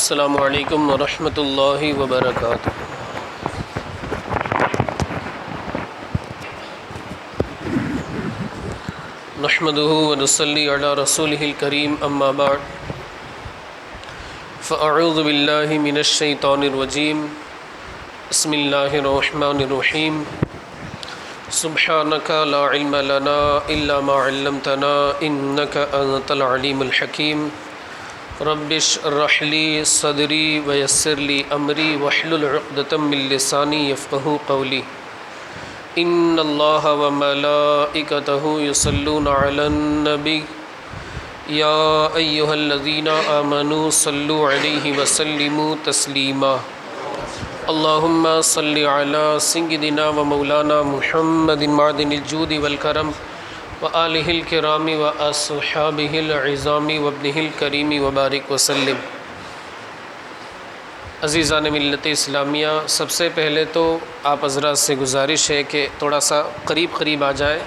السلام علیکم ورحمۃ اللہ وبرکاتہ۔ نحمده ونصلی علی رسولہ الکریم اما بعد فاعوذ باللہ من الشیطان الرجیم بسم اللہ الرحمن الرحیم سبحانک لا علم لنا الا ما علمتنا انک انت العلیم الحکیم رب اشرح لی صدری ویسر لی امری واحلل عقدۃ من لسانی یفقہوا قولی ان اللہ وملائکتہ یصلون علی النبی یا ایہا الذین آمنوا صلوا علیہ وسلموا تسلیما اللہم صل علی سیدنا و مولانا محمد معدن الجود والکرم وآلہ الکرام واصحابہ العظام وابنہ الکریم وبارک وسلم۔ عزیزان ملت اسلامیہ، سب سے پہلے تو آپ حضرات سے گزارش ہے کہ تھوڑا سا قریب آ جائیں۔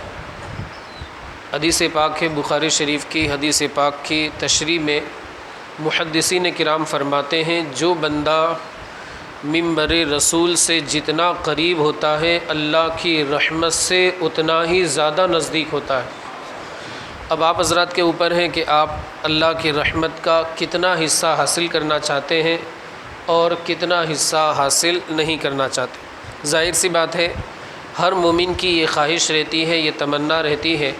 حدیث پاک ہے بخاری شریف کی حدیث پاک کی تشریح میں محدثین کرام فرماتے ہیں جو بندہ منبر رسول سے جتنا قریب ہوتا ہے اللہ کی رحمت سے اتنا ہی زیادہ نزدیک ہوتا ہے۔ اب آپ حضرات کے اوپر ہیں کہ آپ اللہ کی رحمت کا کتنا حصہ حاصل کرنا چاہتے ہیں اور کتنا حصہ حاصل نہیں کرنا چاہتے۔ ظاہر سی بات ہے، ہر مومن کی یہ خواہش رہتی ہے، یہ تمنا رہتی ہے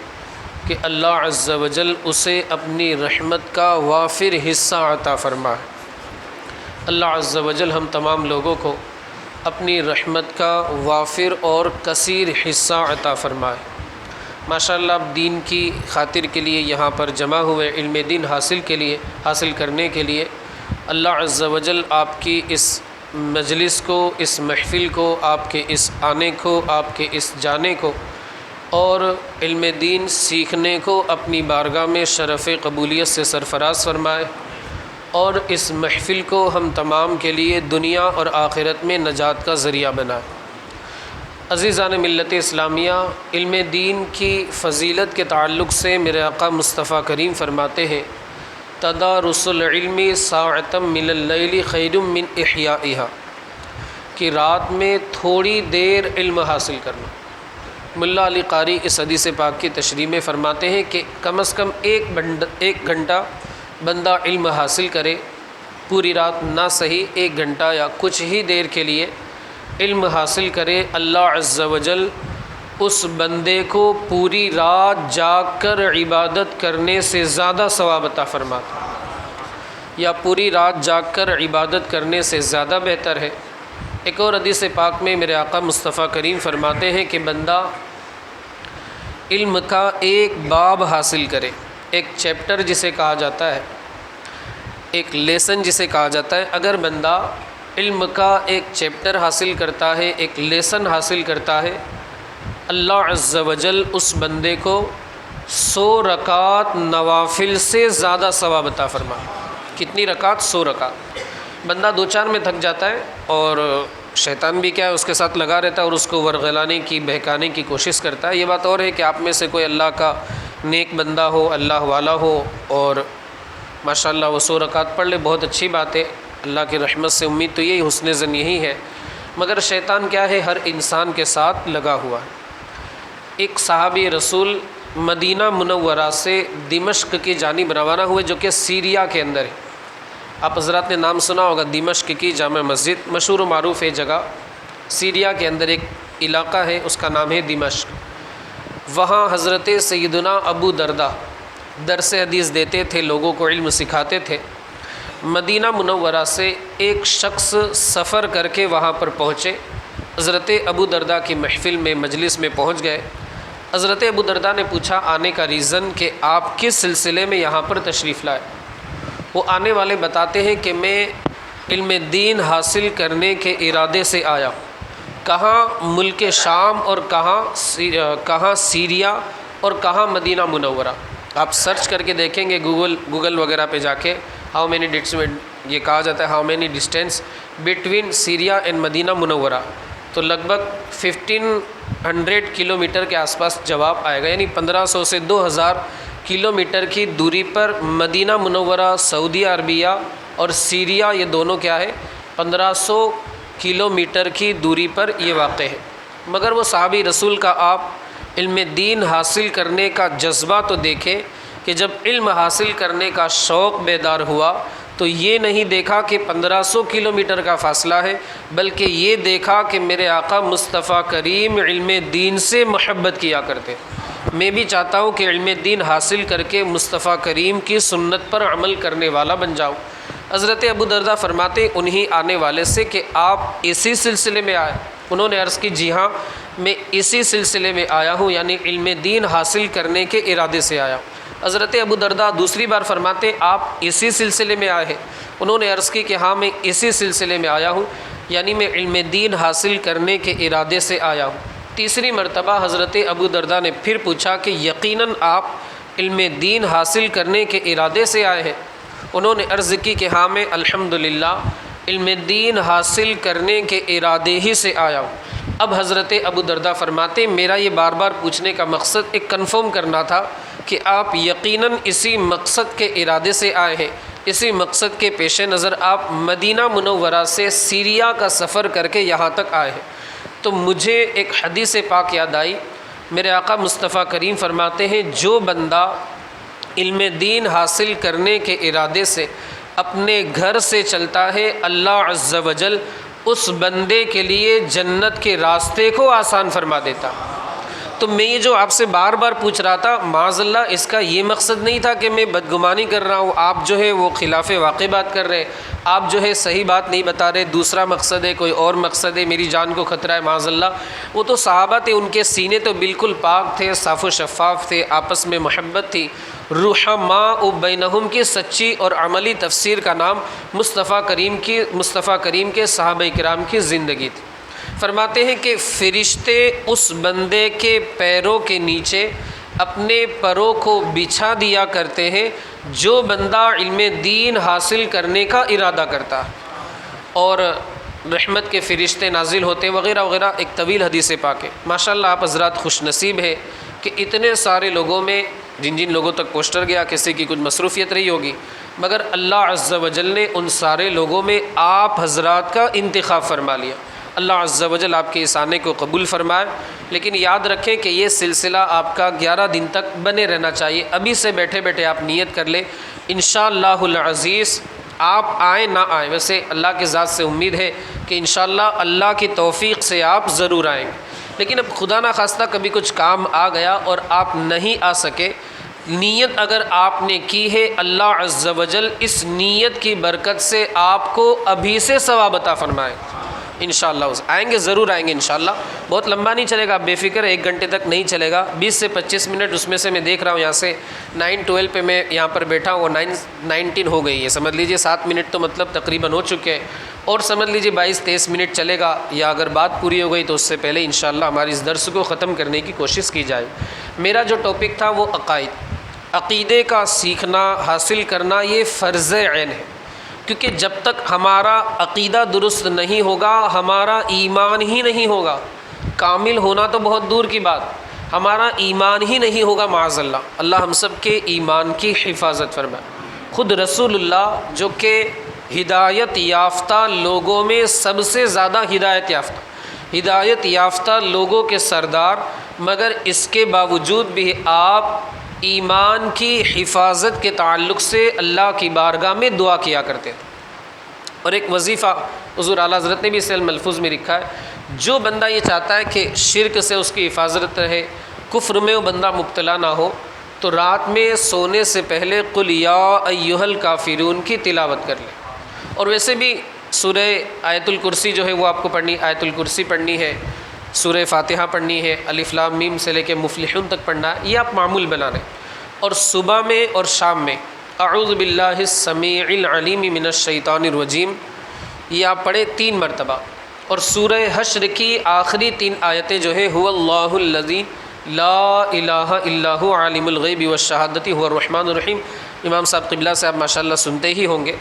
کہ اللہ عز و جل اسے اپنی رحمت کا وافر حصہ عطا فرمائے۔ اللہ عز و جل ہم تمام لوگوں کو اپنی رحمت کا وافر اور کثیر حصہ عطا فرمائے۔ ماشاءاللہ، آپ دین کی خاطر کے لیے یہاں پر جمع ہوئے، علم دین حاصل کرنے کے لیے اللہ عز و جل آپ کی اس مجلس کو، اس محفل کو، آپ کے اس آنے کو، آپ کے اس جانے کو اور علم دین سیکھنے کو اپنی بارگاہ میں شرف قبولیت سے سرفراز فرمائے اور اس محفل کو ہم تمام کے لیے دنیا اور آخرت میں نجات کا ذریعہ بنائے۔ عزیزان ملت اسلامیہ، علم دین کی فضیلت کے تعلق سے میرے آقا مصطفیٰ کریم فرماتے ہیں تدارس العلم ساعۃ من اللیل خیر من احیائها، کہ رات میں تھوڑی دیر علم حاصل کرنا۔ ملا علی قاری اس حدیث پاک کی تشریح میں فرماتے ہیں کہ کم از کم ایک گھنٹہ بندہ علم حاصل کرے، پوری رات نہ صحیح، 1 گھنٹہ یا کچھ ہی دیر کے لیے علم حاصل کرے، اللہ عز و جل اس بندے کو پوری رات جاگ کر عبادت کرنے سے زیادہ ثواب عطا فرماتا ہے، یا پوری رات جاگ کر عبادت کرنے سے زیادہ بہتر ہے۔ ایک اور حدیث پاک میں میرے آقا مصطفیٰ کریم فرماتے ہیں کہ بندہ علم کا ایک باب حاصل کرے، ایک چیپٹر جسے کہا جاتا ہے، ایک لیسن جسے کہا جاتا ہے، اگر بندہ علم کا ایک چیپٹر حاصل کرتا ہے، ایک لیسن حاصل کرتا ہے، اللہ عز و جل اس بندے کو 100 رکعت نوافل سے زیادہ ثواب عطا فرمائے۔ کتنی رکعت؟ 100 رکعت۔ بندہ 2-4 میں تھک جاتا ہے اور شیطان بھی کیا ہے اس کے ساتھ لگا رہتا ہے اور اس کو ورغلانے کی، بہکانے کی کوشش کرتا ہے۔ یہ بات اور ہے کہ آپ میں سے کوئی اللہ کا نیک بندہ ہو، اللہ والا ہو اور ماشاءاللہ وہ 100 رکعت پڑھ لے، بہت اچھی بات ہے۔ اللہ کی رحمت سے امید تو یہی، حسن ظن یہی ہے، مگر شیطان کیا ہے ہر انسان کے ساتھ لگا ہوا ہے۔ ایک صحابی رسول مدینہ منورہ سے دمشق کی جانب روانہ ہوئے، جو کہ سیریا کے اندر ہے۔ آپ حضرات نے نام سنا ہوگا دمشق کی جامع مسجد، مشہور و معروف ہے جگہ، سیریا کے اندر ایک علاقہ ہے، اس کا نام ہے دمشق۔ وہاں حضرت سیدنا ابو دردہ درس حدیث دیتے تھے، لوگوں کو علم سکھاتے تھے۔ مدینہ منورہ سے ایک شخص سفر کر کے وہاں پر پہنچے، حضرت ابو دردہ کی محفل میں، مجلس میں پہنچ گئے۔ حضرت ابو دردہ نے پوچھا آنے کا ریزن، کہ آپ کس سلسلے میں یہاں پر تشریف لائے؟ وہ آنے والے بتاتے ہیں کہ میں علم دین حاصل کرنے کے ارادے سے آیا۔ کہاں؟ ملک شام، اور کہاں سیریا، اور کہاں مدینہ منورہ۔ آپ سرچ کر کے دیکھیں گے گوگل وغیرہ پہ جا کے، ہاؤ مینی یہ کہا جاتا ہے how many distance between Syria and مدینہ منورہ، تو لگ بھگ 1500 کلومیٹر کے آس پاس جواب آئے گا، یعنی 1500 سے 2000 کلومیٹر کی دوری پر مدینہ منورہ، سعودی عربیہ اور سیریا، یہ دونوں کیا ہے 1500 کلومیٹر کی دوری پر یہ واقع ہے۔ مگر وہ صحابی رسول کا آپ علم دین حاصل کرنے کا جذبہ تو دیکھیں کہ جب علم حاصل کرنے کا شوق بیدار ہوا تو یہ نہیں دیکھا کہ 1500 کلومیٹر کا فاصلہ ہے، بلکہ یہ دیکھا کہ میرے آقا مصطفیٰ کریم علم دین سے محبت کیا کرتے۔ میں بھی چاہتا ہوں کہ علم دین حاصل کر کے مصطفیٰ کریم کی سنت پر عمل کرنے والا بن جاؤں۔ حضرت ابو درداء فرماتے انہی آنے والے سے کہ آپ اسی سلسلے میں آئے؟ انہوں نے عرض کی جی ہاں میں اسی سلسلے میں آیا ہوں، یعنی علم دین حاصل کرنے کے ارادے سے آیا ہوں۔ حضرت ابو درداء دوسری بار فرماتے آپ اسی سلسلے میں آئے ہیں؟ انہوں نے عرض کی کہ ہاں میں اسی سلسلے میں آیا ہوں، یعنی میں علم دین حاصل کرنے کے ارادے سے آیا ہوں۔ تیسری مرتبہ حضرت ابو درداء نے پھر پوچھا کہ یقیناً آپ علم دین حاصل کرنے کے ارادے سے آئے ہیں؟ انہوں نے عرض کی کہ ہاں میں الحمدللہ علم دین حاصل کرنے کے ارادے ہی سے آیا ہوں۔ اب حضرت ابو درداء فرماتے میرا یہ بار بار پوچھنے کا مقصد ایک کنفرم کرنا تھا کہ آپ یقیناً اسی مقصد کے ارادے سے آئے ہیں، اسی مقصد کے پیش نظر آپ مدینہ منورہ سے سیریا کا سفر کر کے یہاں تک آئے ہیں۔ تو مجھے ایک حدیث پاک یاد آئی، میرے آقا مصطفیٰ کریم فرماتے ہیں جو بندہ علم دین حاصل کرنے کے ارادے سے اپنے گھر سے چلتا ہے، اللہ عز و جل اس بندے کے لیے جنت کے راستے کو آسان فرما دیتا۔ تو میں یہ جو آپ سے بار بار پوچھ رہا تھا معاذ اللہ اس کا یہ مقصد نہیں تھا کہ میں بدگمانی کر رہا ہوں، آپ جو ہے وہ خلاف واقع بات کر رہے ہیں، آپ جو ہے صحیح بات نہیں بتا رہے، دوسرا مقصد ہے، کوئی اور مقصد ہے، میری جان کو خطرہ ہے معاذ اللہ۔ وہ تو صحابہ تھے، ان کے سینے تو بالکل پاک تھے، صاف و شفاف تھے، آپس میں محبت تھی۔ رحماء بینہم کی سچی اور عملی تفسیر کا نام مصطفیٰ کریم کے صحابہ کرام کی زندگی تھی۔ فرماتے ہیں کہ فرشتے اس بندے کے پیروں کے نیچے اپنے پروں کو بچھا دیا کرتے ہیں جو بندہ علم دین حاصل کرنے کا ارادہ کرتا، اور رحمت کے فرشتے نازل ہوتے وغیرہ وغیرہ، ایک طویل حدیث پاک ہے۔ ماشاءاللہ آپ حضرات خوش نصیب ہے کہ اتنے سارے لوگوں میں جن لوگوں تک پوسٹر گیا کسی کی کچھ مصروفیت رہی ہوگی، مگر اللہ عز و جل نے ان سارے لوگوں میں آپ حضرات کا انتخاب فرما لیا۔ اللہ عز و جل آپ کے اس آنے کو قبول فرمائے۔ لیکن یاد رکھیں کہ یہ سلسلہ آپ کا 11 دن تک بنے رہنا چاہیے۔ ابھی سے بیٹھے بیٹھے آپ نیت کر لیں انشاءاللہ العزیز، آپ آئیں نہ آئیں، ویسے اللہ کی ذات سے امید ہے کہ انشاءاللہ اللہ کی توفیق سے آپ ضرور آئیں گے۔ لیکن اب خدا نخواستہ کبھی کچھ کام آ گیا اور آپ نہیں آ سکے، نیت اگر آپ نے کی ہے اللہ عز و جل اس نیت کی برکت سے آپ کو ابھی سے ثواب عطا فرمائے انشاءاللہ۔ آئیں گے، ضرور آئیں گے انشاءاللہ۔ بہت لمبا نہیں چلے گا، بے فکر 1 گھنٹے تک نہیں چلے گا، 20 سے 25 منٹ، اس میں سے میں دیکھ رہا ہوں یہاں سے 9:12 پہ میں یہاں پر بیٹھا ہوں، 9:19 ہو گئی ہے، سمجھ لیجئے 7 منٹ تو مطلب تقریباً ہو چکے ہیں، اور سمجھ لیجئے 22-23 منٹ چلے گا، یا اگر بات پوری ہو گئی تو اس سے پہلے انشاءاللہ ہماری اس درس کو ختم کرنے کی کوشش کی جائے۔ میرا جو ٹاپک تھا وہ عقیدے کا سیکھنا، حاصل کرنا، یہ فرض عین ہے، کیونکہ جب تک ہمارا عقیدہ درست نہیں ہوگا ہمارا ایمان ہی نہیں ہوگا، کامل ہونا تو بہت دور کی بات، ہمارا ایمان ہی نہیں ہوگا معاذ اللہ۔ اللہ ہم سب کے ایمان کی حفاظت فرمائے۔ خود رسول اللہ جو کہ ہدایت یافتہ لوگوں میں سب سے زیادہ ہدایت یافتہ لوگوں کے سردار، مگر اس کے باوجود بھی آپ ایمان کی حفاظت کے تعلق سے اللہ کی بارگاہ میں دعا کیا کرتے تھے۔ اور ایک وظیفہ حضور اعلیٰ حضرت نے بھی اسے ملفوظ میں لکھا ہے، جو بندہ یہ چاہتا ہے کہ شرک سے اس کی حفاظت رہے، کفر میں وہ بندہ مبتلا نہ ہو، تو رات میں سونے سے پہلے قل یا ایھا الکافرون کی تلاوت کر لے۔ اور ویسے بھی سورہ آیت الکرسی جو ہے وہ آپ کو پڑھنی، آیت الکرسی پڑھنی ہے، سورہ فاتحہ پڑھنی ہے، الف لام میم سے لے کے مفلحون تک پڑھنا ہے، یہ آپ معمول بنا لیں۔ اور صبح میں اور شام میں اعوذ باللہ السمیع العلیم من الشیطان الرجیم یہ آپ پڑھیں 3 مرتبہ۔ اور سورہ حشر کی آخری 3 آیتیں جو ہے هو اللہ الذی لا الہ الا هو عالم الغیب والشہادۃ هو الرحمن الرحیم، امام صاحب قبلہ سے آپ ماشاءاللہ سنتے ہی ہوں گے۔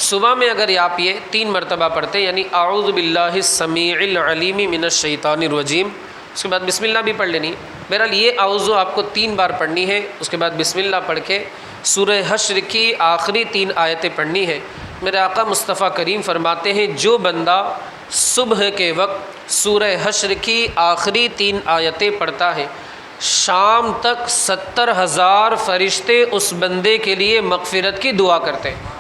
صبح میں اگر آپ یہ 3 مرتبہ پڑھتے یعنی اعوذ باللہ السمیع العلیم من الشیطان الرجیم، اس کے بعد بسم اللہ بھی پڑھ لینی، بہرحال یہ اعوذ آپ کو 3 بار پڑھنی ہے، اس کے بعد بسم اللہ پڑھ کے سورہ حشر کی آخری 3 آیتیں پڑھنی ہے۔ میرے آقا مصطفیٰ کریم فرماتے ہیں جو بندہ صبح کے وقت سورہ حشر کی آخری 3 آیتیں پڑھتا ہے، شام تک 70,000 فرشتے اس بندے کے لیے مغفرت کی دعا کرتے ہیں۔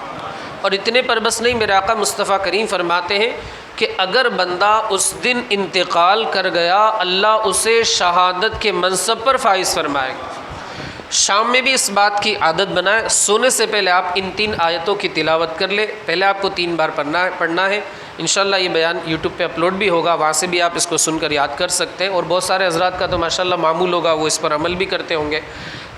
اور اتنے پر بس نہیں، میرے آقا مصطفیٰ کریم فرماتے ہیں کہ اگر بندہ اس دن انتقال کر گیا، اللہ اسے شہادت کے منصب پر فائز فرمائے گا۔ شام میں بھی اس بات کی عادت بنائے، سونے سے پہلے آپ ان 3 آیتوں کی تلاوت کر لیں۔ پہلے آپ کو 3 بار پڑھنا ہے۔ انشاءاللہ یہ بیان یوٹیوب پہ اپلوڈ بھی ہوگا، وہاں سے بھی آپ اس کو سن کر یاد کر سکتے ہیں، اور بہت سارے حضرات کا تو ماشاءاللہ معمول ہوگا، وہ اس پر عمل بھی کرتے ہوں گے۔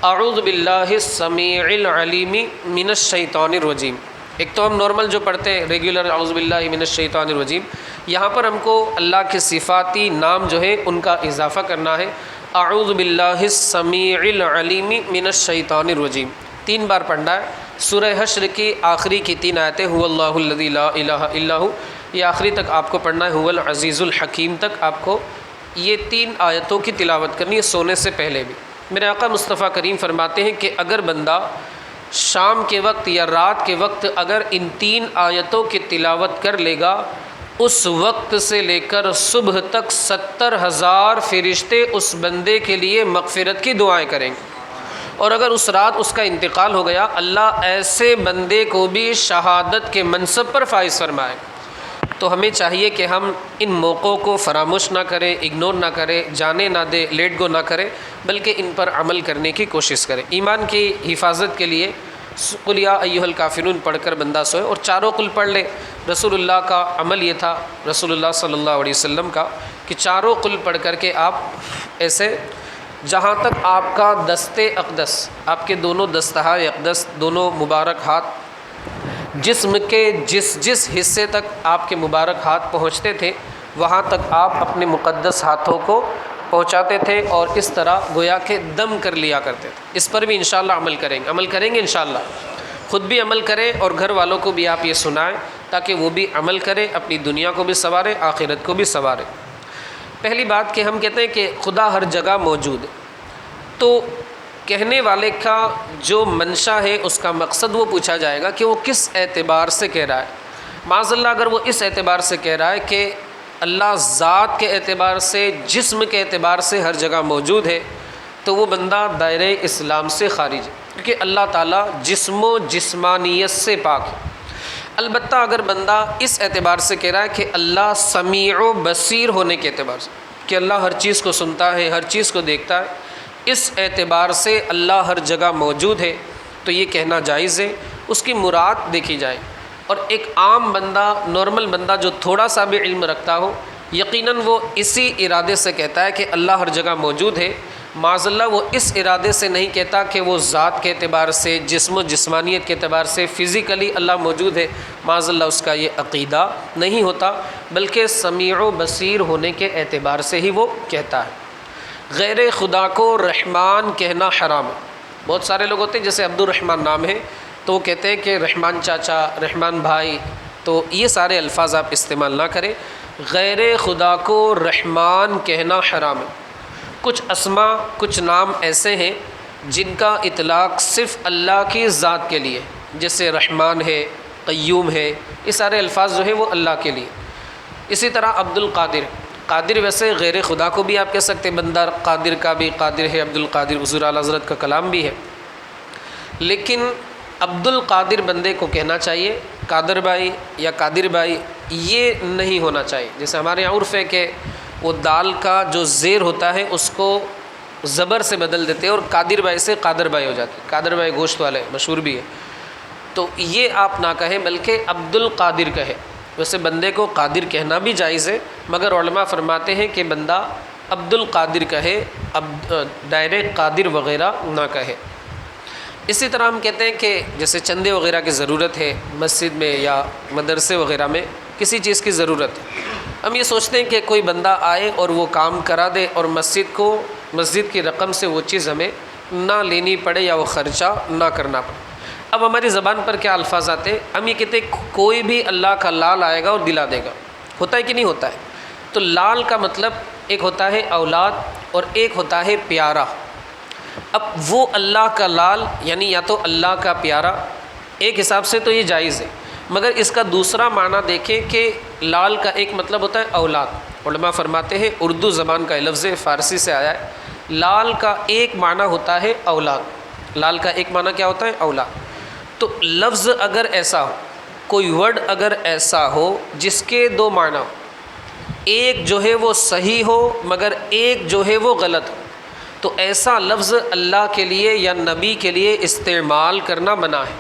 اعوذ باللہ السمیع العلیم من الشیطان الرجیم۔ ایک تو ہم نارمل جو پڑھتے ہیں ریگولر اعوذ باللہ من الشیطان الرجیم، یہاں پر ہم کو اللہ کے صفاتی نام جو ہے ان کا اضافہ کرنا ہے۔ اعوذ باللہ السمیع العلیم من الشیطان الرجیم 3 بار پڑھنا ہے۔ سورہ حشر کی آخری کی 3 آیتیں هو اللہ الذی لا الہ الا هو، یہ آخری تک آپ کو پڑھنا ہے، هو العزیز الحکیم تک آپ کو یہ 3 آیتوں کی تلاوت کرنی ہے سونے سے پہلے بھی۔ میرے آقا مصطفیٰ کریم فرماتے ہیں کہ اگر بندہ شام کے وقت یا رات کے وقت اگر ان 3 آیتوں کی تلاوت کر لے گا، اس وقت سے لے کر صبح تک 70,000 فرشتے اس بندے کے لیے مغفرت کی دعائیں کریں گے۔ اور اگر اس رات اس کا انتقال ہو گیا، اللہ ایسے بندے کو بھی شہادت کے منصب پر فائز فرمائے۔ تو ہمیں چاہیے کہ ہم ان موقعوں کو فراموش نہ کریں، اگنور نہ کریں، جانے نہ دیں، لیٹ گو نہ کریں، بلکہ ان پر عمل کرنے کی کوشش کریں۔ ایمان کی حفاظت کے لیے قل یا ایھا الکافرون پڑھ کر بندہ سوئے، اور چاروں قل پڑھ لے۔ رسول اللہ کا عمل یہ تھا، رسول اللہ صلی اللہ علیہ وسلم کا، کہ چاروں قل پڑھ کر کے آپ ایسے جہاں تک آپ کا دست اقدس، آپ کے دونوں دستہائے اقدس، دونوں مبارک ہاتھ جسم کے جس حصے تک آپ کے مبارک ہاتھ پہنچتے تھے، وہاں تک آپ اپنے مقدس ہاتھوں کو پہنچاتے تھے، اور اس طرح گویا کہ دم کر لیا کرتے تھے۔ اس پر بھی انشاءاللہ عمل کریں گے انشاءاللہ۔ خود بھی عمل کریں اور گھر والوں کو بھی آپ یہ سنائیں، تاکہ وہ بھی عمل کریں، اپنی دنیا کو بھی سنواریں، آخرت کو بھی سنواریں۔ پہلی بات کہ ہم کہتے ہیں کہ خدا ہر جگہ موجود ہے، تو کہنے والے کا جو منشا ہے، اس کا مقصد وہ پوچھا جائے گا کہ وہ کس اعتبار سے کہہ رہا ہے۔ معاذ اللہ اگر وہ اس اعتبار سے کہہ رہا ہے کہ اللہ ذات کے اعتبار سے، جسم کے اعتبار سے ہر جگہ موجود ہے، تو وہ بندہ دائرۂ اسلام سے خارج ہے، کیونکہ اللہ تعالیٰ جسم و جسمانیت سے پاک ہے۔ البتہ اگر بندہ اس اعتبار سے کہہ رہا ہے کہ اللہ سمیع و بصیر ہونے کے اعتبار سے، کہ اللہ ہر چیز کو سنتا ہے، ہر چیز کو دیکھتا ہے، اس اعتبار سے اللہ ہر جگہ موجود ہے، تو یہ کہنا جائز ہے، اس کی مراد دیکھی جائے۔ اور ایک عام بندہ، نارمل بندہ جو تھوڑا سا بھی علم رکھتا ہو، یقیناً وہ اسی ارادے سے کہتا ہے کہ اللہ ہر جگہ موجود ہے۔ معاذ اللہ وہ اس ارادے سے نہیں کہتا کہ وہ ذات کے اعتبار سے، جسم و جسمانیت کے اعتبار سے فزیکلی اللہ موجود ہے، معاذ اللہ اس کا یہ عقیدہ نہیں ہوتا، بلکہ سمیع و بصیر ہونے کے اعتبار سے ہی وہ کہتا ہے۔ غیر خدا کو رحمان کہنا حرام ہے۔ بہت سارے لوگ ہوتے ہیں، جیسے عبد الرحمن نام ہے تو وہ کہتے ہیں کہ رحمان چاچا، رحمان بھائی، تو یہ سارے الفاظ آپ استعمال نہ کریں۔ غیر خدا کو رحمان کہنا حرام ہے۔ کچھ اسما، کچھ نام ایسے ہیں جن کا اطلاق صرف اللہ کی ذات کے لیے، جیسے رحمان ہے، قیوم ہے، یہ سارے الفاظ جو ہیں وہ اللہ کے لیے۔ اسی طرح عبد القادر، قادر ویسے غیر خدا کو بھی آپ کہہ سکتے ہیں، بندہ قادر کا بھی قادر ہے، عبد القادر حضور اعلیٰ حضرت کا کلام بھی ہے، لیکن عبد القادر بندے کو کہنا چاہیے، قادر بھائی یا قادر بھائی یہ نہیں ہونا چاہیے۔ جیسے ہمارے یہاں عرف ہے کہ وہ دال کا جو زیر ہوتا ہے اس کو زبر سے بدل دیتے ہیں، اور قادر بھائی سے قادر بھائی ہو جاتے ہیں، قادر بھائی گوشت والے مشہور بھی ہے، تو یہ آپ نہ کہیں بلکہ عبد القادر کہے۔ ویسے بندے کو قادر کہنا بھی جائز ہے، مگر علماء فرماتے ہیں کہ بندہ عبد القادر کہے، ڈائریکٹ قادر وغیرہ نہ کہے۔ اسی طرح ہم کہتے ہیں کہ جیسے چندے وغیرہ کی ضرورت ہے، مسجد میں یا مدرسے وغیرہ میں کسی چیز کی ضرورت ہے، ہم یہ سوچتے ہیں کہ کوئی بندہ آئے اور وہ کام کرا دے، اور مسجد کی رقم سے وہ چیز ہمیں نہ لینی پڑے یا وہ خرچہ نہ کرنا پڑے۔ اب ہماری زبان پر کیا الفاظ آتے ہیں، ہم یہ کہتے ہیں کوئی بھی اللہ کا لال آئے گا اور دلا دے گا، ہوتا ہے کہ نہیں ہوتا ہے؟ تو لال کا مطلب ایک ہوتا ہے اولاد اور ایک ہوتا ہے پیارا۔ اب وہ اللہ کا لال یعنی یا تو اللہ کا پیارا، ایک حساب سے تو یہ جائز ہے، مگر اس کا دوسرا معنی دیکھیں کہ لال کا ایک مطلب ہوتا ہے اولاد۔ علماء فرماتے ہیں اردو زبان کا لفظ فارسی سے آیا ہے، لال کا ایک معنی ہوتا ہے اولاد۔ لال کا ایک معنی کیا ہوتا ہے؟ اولاد۔ تو لفظ اگر ایسا ہو، کوئی ورڈ اگر ایسا ہو جس کے دو معنی ہو، ایک جو ہے وہ صحیح ہو مگر ایک جو ہے وہ غلط ہو، تو ایسا لفظ اللہ کے لیے یا نبی کے لیے استعمال کرنا منع ہے۔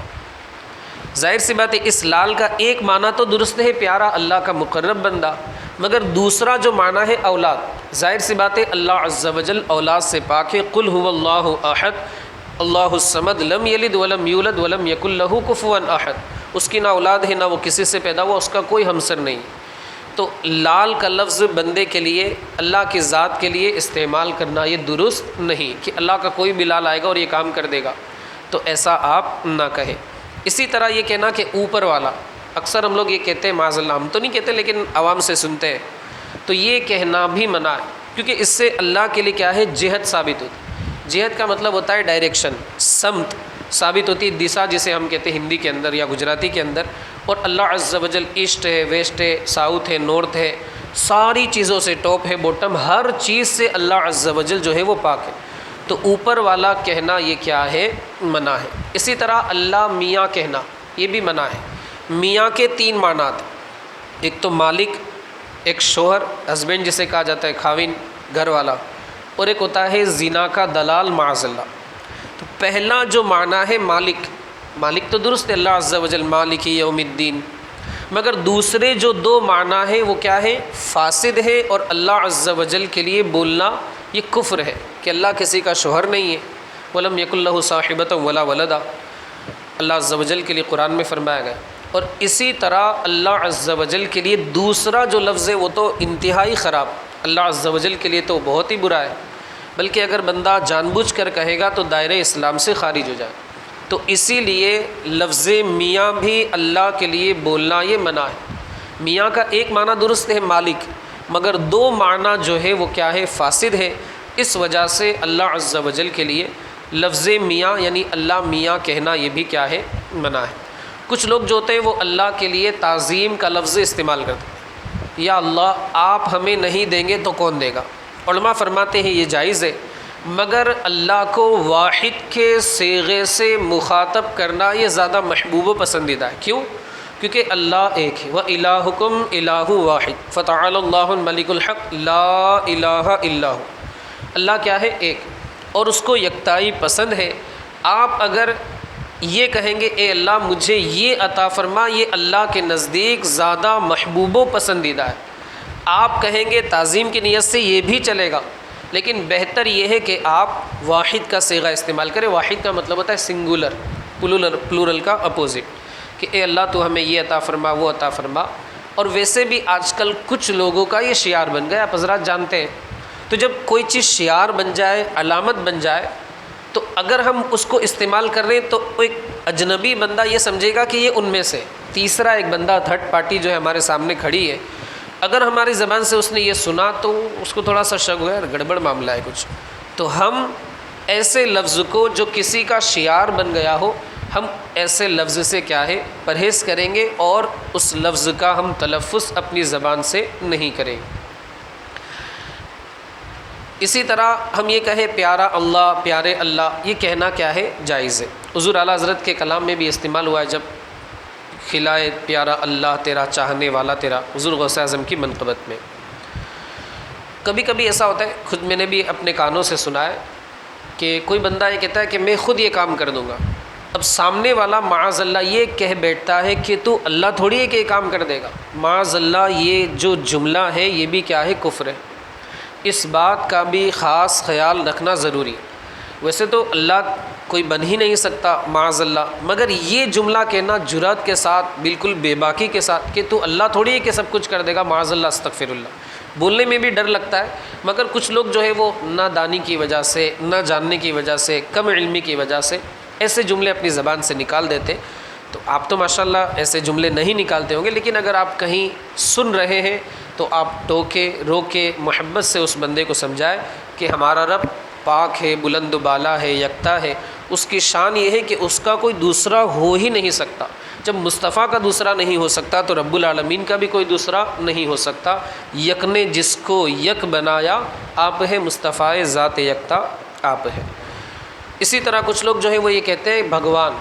ظاہر سی بات ہے اس لال کا ایک معنی تو درست ہے، پیارا اللہ کا مقرب بندہ، مگر دوسرا جو معنی ہے اولاد، ظاہر سی بات ہے اللہ عز و جل اولاد سے پاک ہے۔ قل هو اللہ احد اللہ الصمد لم یلد ولم یولد ولم یکن لہ کفوا احد۔ اس کی نہ اولاد ہے نہ وہ کسی سے پیدا ہوا، اس کا کوئی ہمسر نہیں۔ تو لال کا لفظ بندے کے لیے، اللہ کی ذات کے لیے استعمال کرنا یہ درست نہیں کہ اللہ کا کوئی بھی لال آئے گا اور یہ کام کر دے گا، تو ایسا آپ نہ کہیں۔ اسی طرح یہ کہنا کہ اوپر والا، اکثر ہم لوگ یہ کہتے ہیں معاذ اللہ، ہم تو نہیں کہتے لیکن عوام سے سنتے ہیں، تو یہ کہنا بھی منع ہے، کیونکہ اس سے اللہ کے لیے کیا ہے؟ جہت ثابت ہوتی ہے۔ جہت کا مطلب ہوتا ہے ڈائریکشن، سمت ثابت ہوتی ہے، دشا جسے ہم کہتے ہیں ہندی کے اندر یا گجراتی کے اندر۔ اور اللہ عز و جل ایسٹ ہے، ویسٹ ہے، ساؤتھ ہے، نارتھ ہے، ساری چیزوں سے، ٹاپ ہے، باٹم، ہر چیز سے اللہ عز و جل جو ہے وہ پاک ہے۔ تو اوپر والا کہنا یہ کیا ہے؟ منع ہے۔ اسی طرح اللہ میاں کہنا یہ بھی منع ہے۔ میاں کے تین معنات، ایک تو مالک، ایک شوہر، ہسبینڈ جسے کہا جاتا ہے، خاوند، گھر والا، اور ایک ہوتا ہے زنا کا دلال معاذ اللہ۔ تو پہلا جو معنی ہے مالک، مالک تو درست ہے اللہ عز و جل مالک یوم الدین، مگر دوسرے جو دو معنی ہیں وہ کیا ہے؟ فاسد ہے، اور اللہ عز و جل کے لیے بولنا یہ کفر ہے کہ اللہ کسی کا شوہر نہیں ہے۔ وَلَمْ يَكُنْ لَهُ صَاحِبَةٌ وَلَا وَلَدًا، اللہ عز و جل کے لیے قرآن میں فرمایا گیا۔ اور اسی طرح اللہ عز و جل کے لیے دوسرا جو لفظ ہے وہ تو انتہائی خراب، اللہ عز و جل کے لیے تو بہت ہی برا ہے، بلکہ اگر بندہ جان بوجھ کر کہے گا تو دائرہ اسلام سے خارج ہو جائے۔ تو اسی لیے لفظ میاں بھی اللہ کے لیے بولنا یہ منع ہے۔ میاں کا ایک معنی درست ہے مالک، مگر دو معنی جو ہے وہ کیا ہے؟ فاسد ہے۔ اس وجہ سے اللہ عز و جل کے لیے لفظ میاں یعنی اللہ میاں کہنا یہ بھی کیا ہے؟ منع ہے۔ کچھ لوگ جو ہوتے ہیں وہ اللہ کے لیے تعظیم کا لفظ استعمال کرتے ہیں، یا اللہ آپ ہمیں نہیں دیں گے تو کون دے گا؟ علماء فرماتے ہیں یہ جائز ہے، مگر اللہ کو واحد کے صیغے سے مخاطب کرنا یہ زیادہ محبوب و پسندیدہ ہے۔ کیوں؟ کیونکہ اللہ ایک ہے، وَإِلَٰهُكُمْ إِلَٰهٌ وَاحِدٌ فَتَعَالَى اللَّهُ الْمَلِكُ الْحَقُّ لَا إِلَٰهَ إِلَّا هُوَ۔ اللہ کیا ہے؟ ایک، اور اس کو یکتائی پسند ہے۔ آپ اگر یہ کہیں گے اے اللہ مجھے یہ عطا فرما، یہ اللہ کے نزدیک زیادہ محبوب و پسندیدہ ہے۔ آپ کہیں گے تعظیم کی نیت سے یہ بھی چلے گا، لیکن بہتر یہ ہے کہ آپ واحد کا صیغہ استعمال کریں۔ واحد کا مطلب ہوتا ہے سنگولر، پلورل کا اپوزٹ، کہ اے اللہ تو ہمیں یہ عطا فرما، وہ عطا فرما۔ اور ویسے بھی آج کل کچھ لوگوں کا یہ شعار بن گیا، آپ حضرات جانتے ہیں، تو جب کوئی چیز شعار بن جائے، علامت بن جائے، تو اگر ہم اس کو استعمال کر رہے ہیں تو ایک اجنبی بندہ یہ سمجھے گا کہ یہ ان میں سے تیسرا ایک بندہ، تھرڈ پارٹی جو ہے ہمارے سامنے کھڑی ہے، اگر ہماری زبان سے اس نے یہ سنا تو اس کو تھوڑا سا شک ہوا، گڑبڑ معاملہ ہے کچھ۔ تو ہم ایسے لفظ کو جو کسی کا شعار بن گیا ہو، ہم ایسے لفظ سے کیا ہے؟ پرہیز کریں گے، اور اس لفظ کا ہم تلفظ اپنی زبان سے نہیں کریں گے۔ اسی طرح ہم یہ کہیں پیارا اللہ، پیارے اللہ، یہ کہنا کیا ہے؟ جائز ہے۔ حضور اعلیٰ حضرت کے کلام میں بھی استعمال ہوا ہے، جب کھلائے پیارا اللہ تیرا، چاہنے والا تیرا، حضور غوث اعظم کی منقبت میں۔ کبھی کبھی ایسا ہوتا ہے، خود میں نے بھی اپنے کانوں سے سنا ہے کہ کوئی بندہ یہ کہتا ہے کہ میں خود یہ کام کر دوں گا، اب سامنے والا معاذ اللہ یہ کہہ بیٹھتا ہے کہ تو اللہ تھوڑی ہے کہ یہ کام کر دے گا۔ معاذ اللہ یہ جو جملہ ہے یہ بھی کیا ہے؟ کفر ہے۔ اس بات کا بھی خاص خیال رکھنا ضروری ہے۔ ویسے تو اللہ کوئی بن ہی نہیں سکتا معاذ اللہ، مگر یہ جملہ کہنا جرأت کے ساتھ، بالکل بے باکی کے ساتھ، کہ تو اللہ تھوڑی ہے کہ سب کچھ کر دے گا، معاذ اللہ، استغفر اللہ، بولنے میں بھی ڈر لگتا ہے، مگر کچھ لوگ جو ہے وہ نہ دانی کی وجہ سے، نہ جاننے کی وجہ سے، کم علمی کی وجہ سے ایسے جملے اپنی زبان سے نکال دیتے۔ تو آپ تو ماشاءاللہ ایسے جملے نہیں نکالتے ہوں گے، لیکن اگر آپ کہیں سن رہے ہیں تو آپ ٹوکے روکے محبت سے اس بندے کو سمجھائے کہ ہمارا رب پاک ہے، بلند و بالا ہے، یکتا ہے، اس کی شان یہ ہے کہ اس کا کوئی دوسرا ہو ہی نہیں سکتا۔ جب مصطفیٰ کا دوسرا نہیں ہو سکتا تو رب العالمین کا بھی کوئی دوسرا نہیں ہو سکتا۔ یک نے جس کو یک بنایا، آپ ہے مصطفیٰ ذات یکتا آپ ہے۔ اسی طرح کچھ لوگ جو ہے وہ یہ کہتے ہیں بھگوان،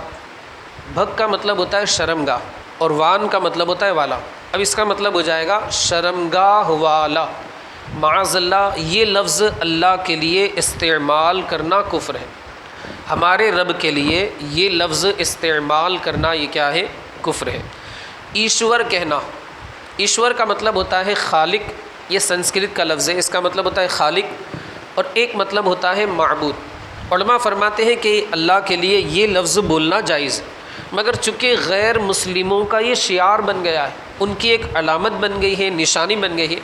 بھگ کا مطلب ہوتا ہے شرمگاہ اور وان کا مطلب ہوتا ہے والا۔ اب اس کا مطلب ہو جائے گا شرمگاہ والا۔ معاذ اللہ، یہ لفظ اللہ کے لیے استعمال کرنا کفر ہے۔ ہمارے رب کے لیے یہ لفظ استعمال کرنا یہ کیا ہے؟ کفر ہے۔ ایشور کہنا، ایشور کا مطلب ہوتا ہے خالق، یہ سنسکرت کا لفظ ہے، اس کا مطلب ہوتا ہے خالق، اور ایک مطلب ہوتا ہے معبود۔ علماء فرماتے ہیں کہ اللہ کے لیے یہ لفظ بولنا جائز ہے، مگر چونکہ غیر مسلموں کا یہ شعار بن گیا ہے، ان کی ایک علامت بن گئی ہے، نشانی بن گئی ہے۔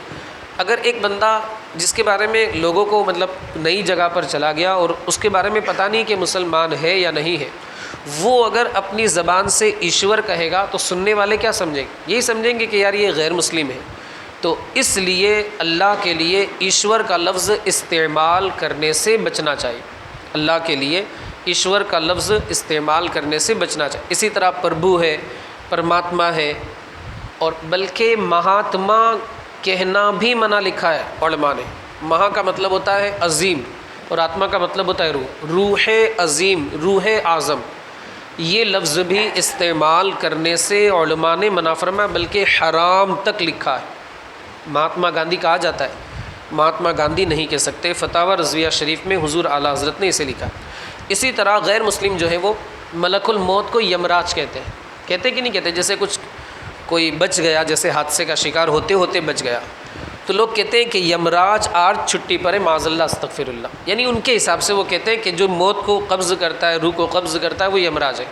اگر ایک بندہ جس کے بارے میں لوگوں کو مطلب نئی جگہ پر چلا گیا اور اس کے بارے میں پتہ نہیں کہ مسلمان ہے یا نہیں ہے، وہ اگر اپنی زبان سے ایشور کہے گا تو سننے والے کیا سمجھیں گے؟ یہی سمجھیں گے کہ یار یہ غیر مسلم ہے۔ تو اس لیے اللہ کے لیے ایشور کا لفظ استعمال کرنے سے بچنا چاہیے، اللہ کے لیے ایشور کا لفظ استعمال کرنے سے بچنا چاہیے۔ اسی طرح پربھو ہے، پرماتما ہے، اور بلکہ مہاتما کہنا بھی منع لکھا ہے علماء نے۔ مہا کا مطلب ہوتا ہے عظیم اور آتما کا مطلب ہوتا ہے روح، روح عظیم، روح اعظم، یہ لفظ بھی استعمال کرنے سے علماء نے منع فرمایا، بلکہ حرام تک لکھا ہے۔ مہاتما گاندھی کہا جاتا ہے، مہاتما گاندھی نہیں کہہ سکتے۔ فتاوی رضویہ شریف میں حضور اعلیٰ حضرت نے اسے لکھا۔ اسی طرح غیر مسلم جو ہے وہ ملک الموت کو یمراج کہتے ہیں، کہتے کہ نہیں کہتے؟ جیسے کوئی بچ گیا، جیسے حادثے کا شکار ہوتے ہوتے بچ گیا، تو لوگ کہتے ہیں کہ یمراج آج چھٹی پر ہے، معاذ اللہ استغفر اللہ، یعنی ان کے حساب سے وہ کہتے ہیں کہ جو موت کو قبض کرتا ہے، روح کو قبض کرتا ہے، وہ یمراج ہے۔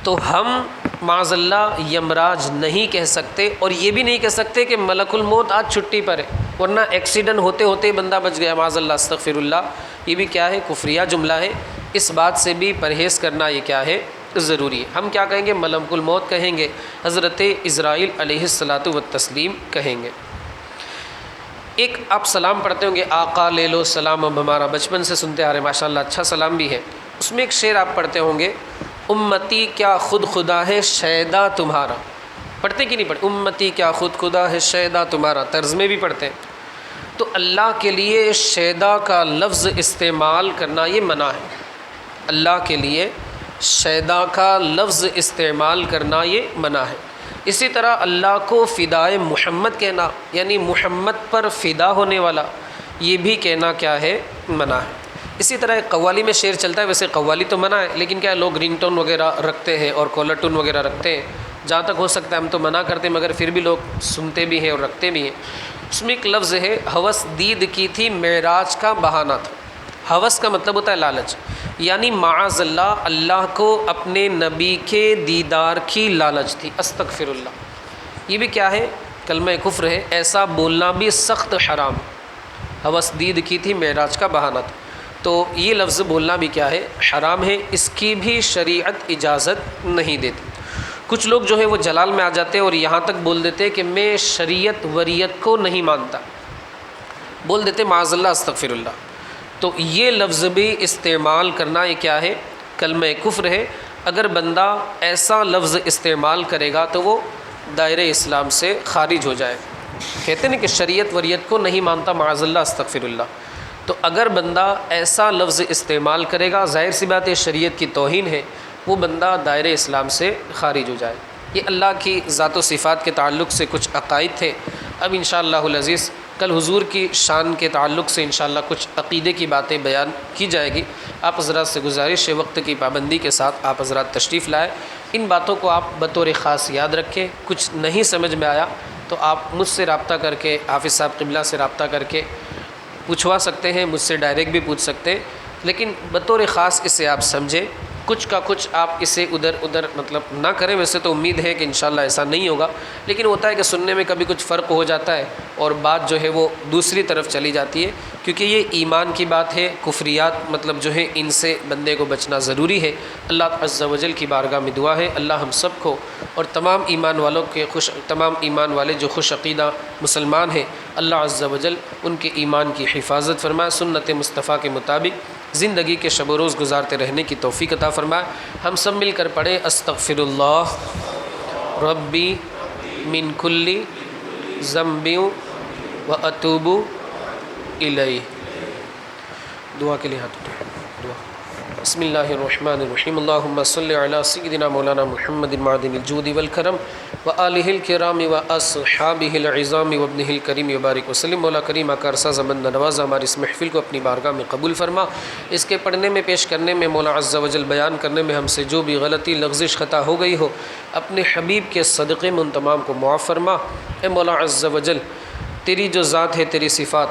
تو ہم معاذ اللہ یمراج نہیں کہہ سکتے، اور یہ بھی نہیں کہہ سکتے کہ ملک الموت آج چھٹی پر ہے، ورنہ ایکسیڈنٹ ہوتے ہوتے بندہ بچ گیا، معاذ اللہ استغفر اللہ، یہ بھی کیا ہے؟ کفریہ جملہ ہے۔ اس بات سے بھی پرہیز کرنا یہ کیا ہے؟ ضروری ہے۔ ہم کیا کہیں گے؟ ملک الموت کہیں گے، حضرت اسرائیل علیہ الصلاۃ والتسلیم کہیں گے۔ ایک آپ سلام پڑھتے ہوں گے، آقا لے لو سلام، اب ہمارا بچپن سے سنتے آ رہے ہیں، ماشاء اللہ اچھا سلام بھی ہے۔ اس میں ایک شعر آپ پڑھتے ہوں گے، امتی کیا خود خدا ہے شیدا تمہارا، پڑھتے کہ نہیں پڑھتے؟ امتی کیا خود خدا ہے شیدا تمہارا، طرز میں بھی پڑھتے ہیں۔ تو اللہ کے لیے شیدا کا لفظ استعمال کرنا یہ منع ہے، اللہ کے لیے شیدا کا لفظ استعمال کرنا یہ منع ہے۔ اسی طرح اللہ کو فدائے محمد کہنا، یعنی محمد پر فدا ہونے والا، یہ بھی کہنا کیا ہے؟ منع ہے۔ اسی طرح ایک قوالی میں شعر چلتا ہے، ویسے قوالی تو منع ہے، لیکن کیا لوگ رنگ ٹون وغیرہ رکھتے ہیں اور کالر ٹون وغیرہ رکھتے ہیں، جہاں تک ہو سکتا ہے ہم تو منع کرتے ہیں، مگر پھر بھی لوگ سنتے بھی ہیں اور رکھتے بھی ہیں۔ اس میں ایک لفظ ہے، ہوس دید کی تھی معراج کا بہانہ تھا۔ ہوس کا مطلب ہوتا ہے لالچ، یعنی معاذ اللہ، اللہ کو اپنے نبی کے دیدار کی لالچ تھی، استغفر اللہ۔ یہ بھی کیا ہے؟ کلمہ کفر ہے، ایسا بولنا بھی سخت حرام۔ ہوس دید کی تھی معراج کا بہانہ تھا، تو یہ لفظ بولنا بھی کیا ہے؟ حرام ہے، اس کی بھی شریعت اجازت نہیں دیتی۔ کچھ لوگ جو ہے وہ جلال میں آ جاتے ہیں اور یہاں تک بول دیتے کہ میں شریعت وریت کو نہیں مانتا، بول دیتے معاذ اللہ استغفر اللہ۔ تو یہ لفظ بھی استعمال کرنا یہ کیا ہے؟ کلمہ کفر ہے۔ اگر بندہ ایسا لفظ استعمال کرے گا تو وہ دائرہ اسلام سے خارج ہو جائے۔ کہتے ہیں کہ شریعت وریت کو نہیں مانتا، معاذ اللہ استغفر اللہ۔ تو اگر بندہ ایسا لفظ استعمال کرے گا، ظاہر سی بات ہے شریعت کی توہین ہے، وہ بندہ دائرہ اسلام سے خارج ہو جائے۔ یہ اللہ کی ذات و صفات کے تعلق سے کچھ عقائد تھے۔ اب انشاءاللہ العزیز کل حضور کی شان کے تعلق سے انشاءاللہ کچھ عقیدے کی باتیں بیان کی جائے گی۔ آپ حضرات سے گزارش ہے وقت کی پابندی کے ساتھ آپ حضرات تشریف لائے، ان باتوں کو آپ بطور خاص یاد رکھیں۔ کچھ نہیں سمجھ میں آیا تو آپ مجھ سے رابطہ کر کے، حافظ صاحب قبلہ سے رابطہ کر کے پوچھوا سکتے ہیں، مجھ سے ڈائریکٹ بھی پوچھ سکتے ہیں، لیکن بطور خاص اسے آپ سمجھیں، کچھ کا کچھ آپ اسے ادھر ادھر مطلب نہ کریں۔ ویسے تو امید ہے کہ انشاءاللہ ایسا نہیں ہوگا، لیکن ہوتا ہے کہ سننے میں کبھی کچھ فرق ہو جاتا ہے اور بات جو ہے وہ دوسری طرف چلی جاتی ہے، کیونکہ یہ ایمان کی بات ہے۔ کفریات مطلب جو ہے ان سے بندے کو بچنا ضروری ہے۔ اللہ عز و جل کی بارگاہ میں دعا ہے اللہ ہم سب کو اور تمام ایمان والوں کے تمام ایمان والے جو خوش عقیدہ مسلمان ہیں، اللہ عز و جل ان کے ایمان کی حفاظت فرمائے، سنت مصطفیٰ کے مطابق زندگی کے شب و روز گزارتے رہنے کی توفیق عطا فرمائے۔ ہم سب مل کر پڑھیں استغفر اللہ ربی من کل ذنب و اتوب الیہ۔ دعا کے لیے ہاتھ اٹھائیں۔ دعا۔ بسم اللہ الرحمن الرحیم، اللہم صلی علی سیدنا مولانا محمد معدن الجود والکرم وآلہ الکرام واصحابہ العظام وابنہ الکریم وبارک وسلم۔ مولا کریم آقا عرصہ زمن نوازا ہماری اس محفل کو اپنی بارگاہ میں قبول فرما۔ اس کے پڑھنے میں، پیش کرنے میں، مولا عز و جل بیان کرنے میں ہم سے جو بھی غلطی لغزش خطا ہو گئی ہو، اپنے حبیب کے صدقے میں ان تمام کو معاف فرما۔ اے مولا عز و جل، تیری جو ذات ہے، تیری صفات،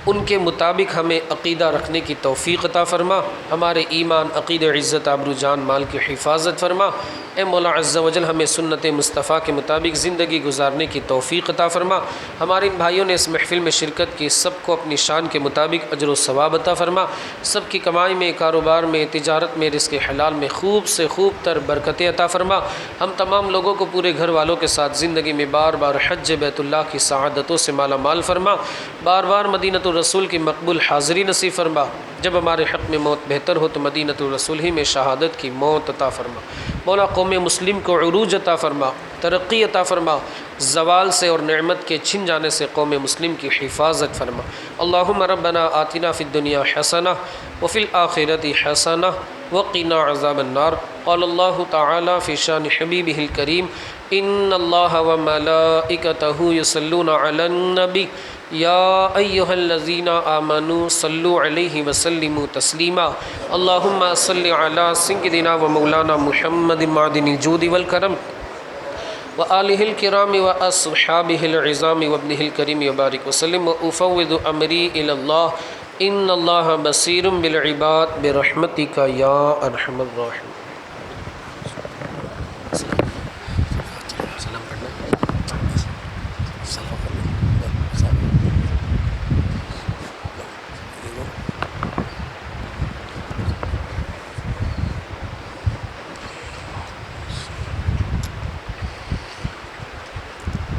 ان کے مطابق ہمیں عقیدہ رکھنے کی توفیق عطا فرما۔ ہمارے ایمان، عقیدہ، عزت، آبرو، جان، مال کی حفاظت فرما۔ اے مولا عز و جل، ہمیں سنت مصطفیٰ کے مطابق زندگی گزارنے کی توفیق عطا فرما۔ ہمارے ان بھائیوں نے اس محفل میں شرکت کی، سب کو اپنی شان کے مطابق اجر و ثواب عطا فرما۔ سب کی کمائی میں، کاروبار میں، تجارت میں، رزق حلال میں خوب سے خوب تر برکتیں عطا فرما۔ ہم تمام لوگوں کو پورے گھر والوں کے ساتھ زندگی میں بار بار حج بیت اللہ کی سعادتوں سے مالا مال فرما۔ بار بار مدینۃ الرسول کی مقبول حاضری نصیب فرما۔ جب ہمارے حق میں موت بہتر ہو تو مدینۃ الرسول ہی میں شہادت کی موت عطا فرما۔ مولا قوم مسلم کو عروج عطا فرما، ترقی عطا فرما، زوال سے اور نعمت کے چھن جانے سے قوم مسلم کی حفاظت فرما۔ اللہم ربنا آتنا فی الدنیا حسنہ وفی الآخرۃ حسنہ وقنا عذاب النار۔ قال اللہ تعالی فی شان حبیبہ الکریم ان اللہ وملائکتہ یصلون علی النبی یا ایہا الذین آمنوا صلوا علیہ وسلموا تسلیما۔ اللہم صل علی سیدنا و مولانا محمد معدن الجود والکرم وآلہ الکرام واصحابہ العظام وابنہ الکریم وبارک وسلم وافوض امری الی اللہ ان اللہ بصیر بالعباد برحمتک یا ارحم الراحمین۔